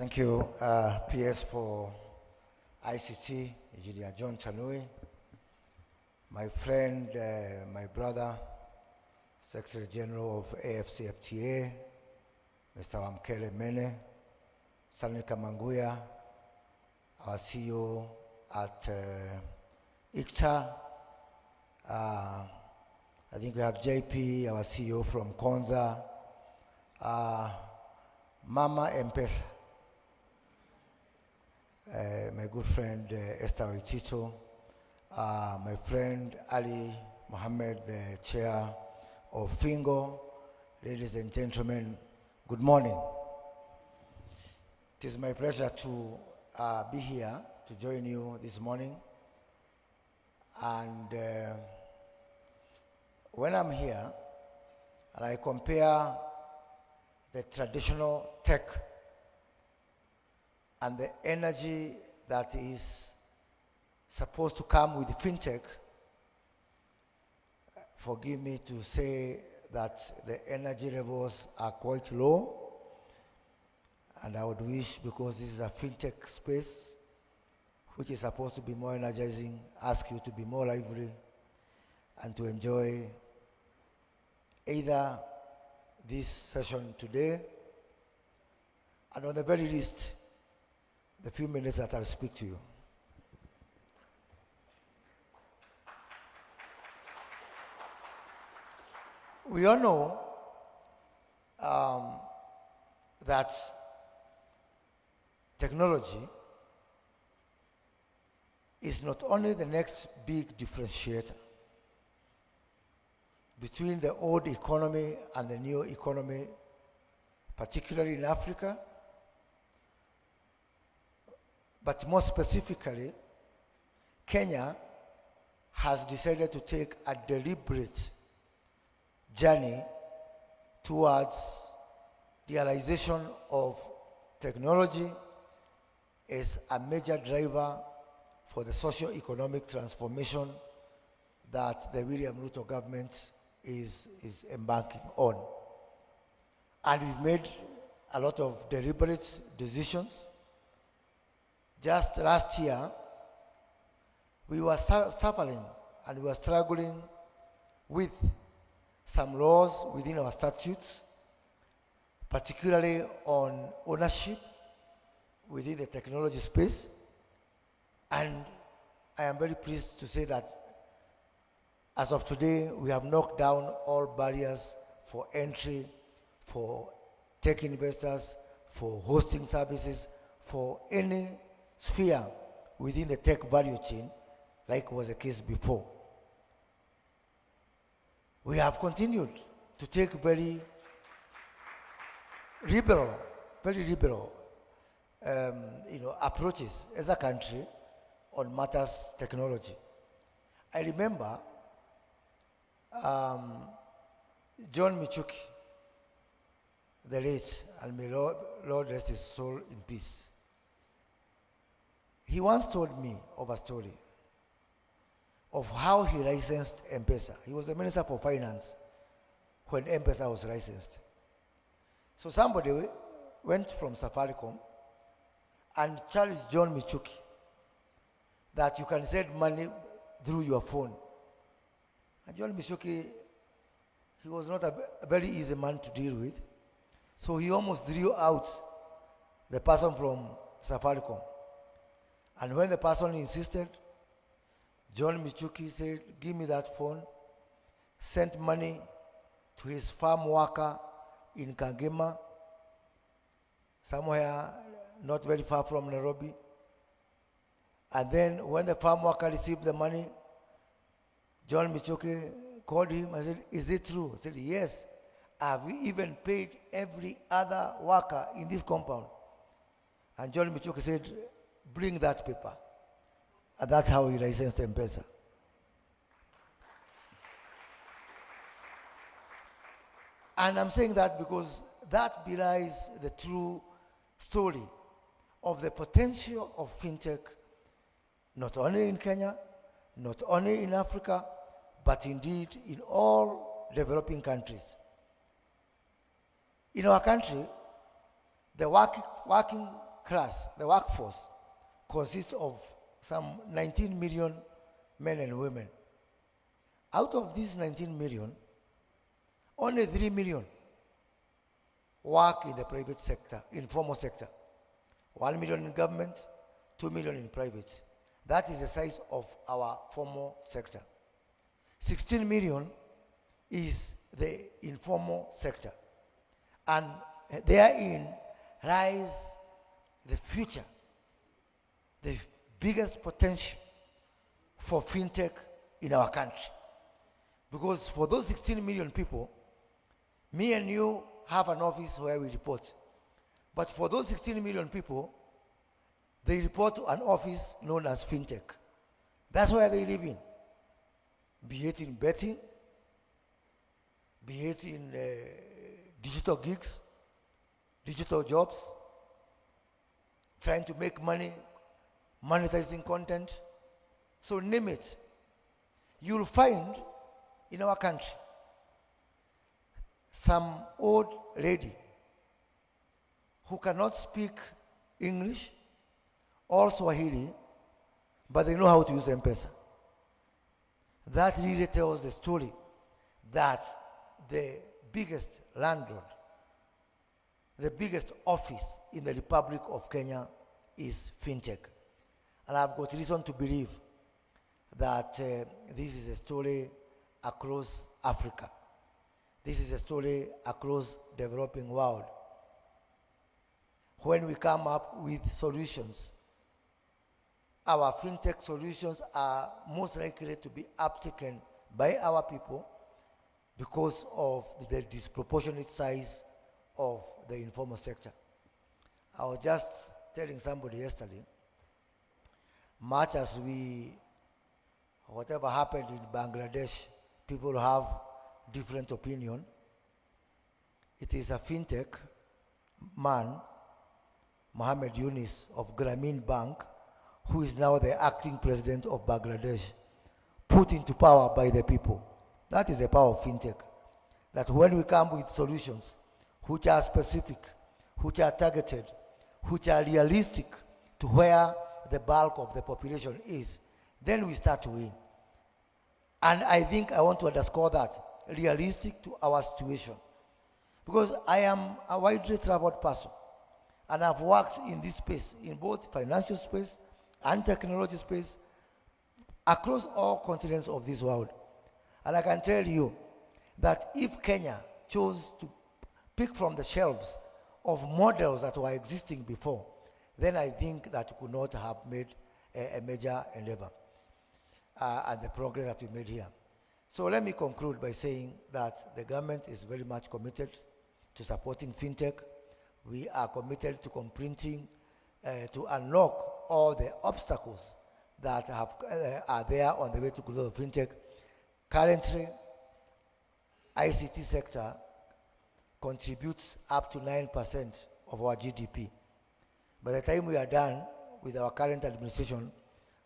Thank you, PS for ICT, Engineer John Chanui, my friend, my brother, Secretary General of AFCFTA, Mr. Wamkele Mene, Stanley Kamanguya, our CEO at ICTA. I think we have JP, our CEO from Konza, Mama M-Pesa, my good friend Esther Oitito, my friend Ali Mohammed, the chair of Fingo. Ladies and gentlemen, good morning. It is my pleasure to be here to join you this morning. And when I'm here and I compare the traditional tech and the energy that is supposed to come with Fintech, forgive me to say that the energy levels are quite low, and I would wish, because this is a Fintech space, which is supposed to be more energizing, ask you to be more lively and to enjoy either this session today, and on the very least, the few minutes that I'll speak to you. We all know that technology is not only the next big differentiator between the old economy and the new economy, particularly in Africa, but more specifically, Kenya has decided to take a deliberate journey towards the realization of technology as a major driver for the socio-economic transformation that the William Ruto government is embarking on. And we've made a lot of deliberate decisions. Just last year, we were suffering and we were struggling with some laws within our statutes, particularly on ownership within the technology space. And I am very pleased to say that as of today, we have knocked down all barriers for entry, for tech investors, for hosting services, for any sphere within the tech value chain, like was the case before. We have continued to take very liberal approaches as a country on matters technology. I remember John Michuki, the late, and may Lord rest his soul in peace. He once told me of a story of how he licensed M-Pesa. He was the Minister for Finance when M-Pesa was licensed. So somebody went from Safaricom and challenged John Michuki that you can send money through your phone. And John Michuki, he was not a very easy man to deal with. So he almost drew out the person from Safaricom. And when the person insisted, John Michuki said, give me that phone, sent money to his farm worker in Kangema, somewhere not very far from Nairobi. And then when the farm worker received the money, John Michuki called him and said, is it true? He said, yes. Have we even paid every other worker in this compound? And John Michuki said, bring that paper. And that's how he licensed M-Pesa. And I'm saying that because that belies the true story of the potential of Fintech, not only in Kenya, not only in Africa, but indeed in all developing countries. In our country, the working class, the workforce, consists of some 19 million men and women. Out of these 19 million, only 3 million work in the private sector, informal sector. 1 million in government, 2 million in private. That is the size of our formal sector. 16 million is the informal sector. And therein lies the future, the biggest potential for fintech in our country. Because for those 16 million people, me and you have an office where we report. But for those 16 million people, they report to an office known as Fintech. That's where they live in. Be it in betting, be it in digital gigs, digital jobs, trying to make money, monetizing content. So name it. You'll find in our country some old lady who cannot speak English or Swahili, but they know how to use M-Pesa. That really tells the story that the biggest landlord, the biggest office in the Republic of Kenya is Fintech. And I've got reason to believe that this is a story across Africa. This is a story across the developing world. When we come up with solutions, our fintech solutions are most likely to be uptaken by our people because of the disproportionate size of the informal sector. I was just telling somebody yesterday, much as whatever happened in Bangladesh, people have different opinion. It is a fintech man, Mohammed Yunus of Grameen Bank, who is now the acting president of Bangladesh, put into power by the people. That is the power of fintech. That when we come with solutions which are specific, which are targeted, which are realistic to where the bulk of the population is, then we start to win. And I think I want to underscore that, realistic to our situation. Because I am a widely traveled person, and I've worked in this space, in both financial space and technology space, across all continents of this world. And I can tell you that if Kenya chose to pick from the shelves of models that were existing before, then I think that we could not have made a major endeavor and the progress that we made here. So let me conclude by saying that the government is very much committed to supporting fintech. We are committed to completing, to unlock all the obstacles that are there on the way to growth of fintech. Currently, ICT sector contributes up to 9% of our GDP. By the time we are done with our current administration,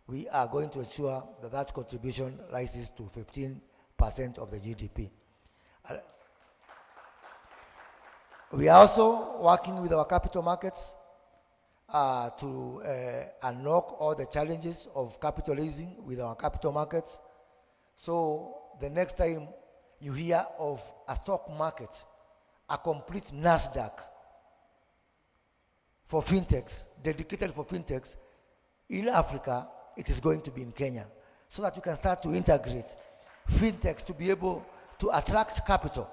we are going to ensure that that contribution rises to 15% of the GDP. We are also working with our capital markets to unlock all the challenges of capital raising with our capital markets. So the next time you hear of a stock market, a complete NASDAQ for fintechs, dedicated for fintechs in Africa, it is going to be in Kenya, so that you can start to integrate fintechs to be able to attract capital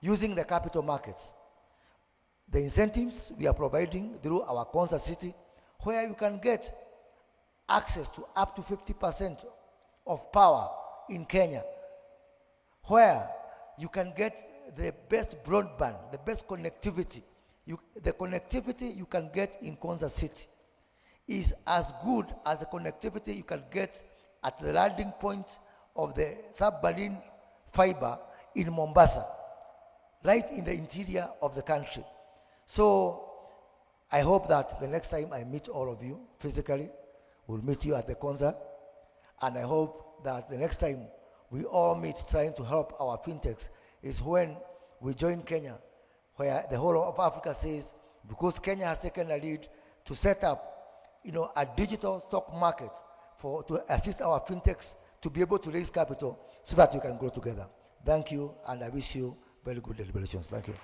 using the capital markets. The incentives we are providing through our Concert City, where you can get access to up to 50% of power in Kenya, where you can get the best broadband, the best connectivity. The connectivity you can get in Concert City is as good as the connectivity you can get at the landing point of the submarine fiber in Mombasa, right in the interior of the country. So I hope that the next time I meet all of you physically, we'll meet you at the concert. And I hope that the next time we all meet trying to help our fintechs is when we join Kenya, where the whole of Africa says, because Kenya has taken a lead, to set up, a digital stock market to assist our fintechs to be able to raise capital so that we can grow together. Thank you, and I wish you very good deliberations. Thank you.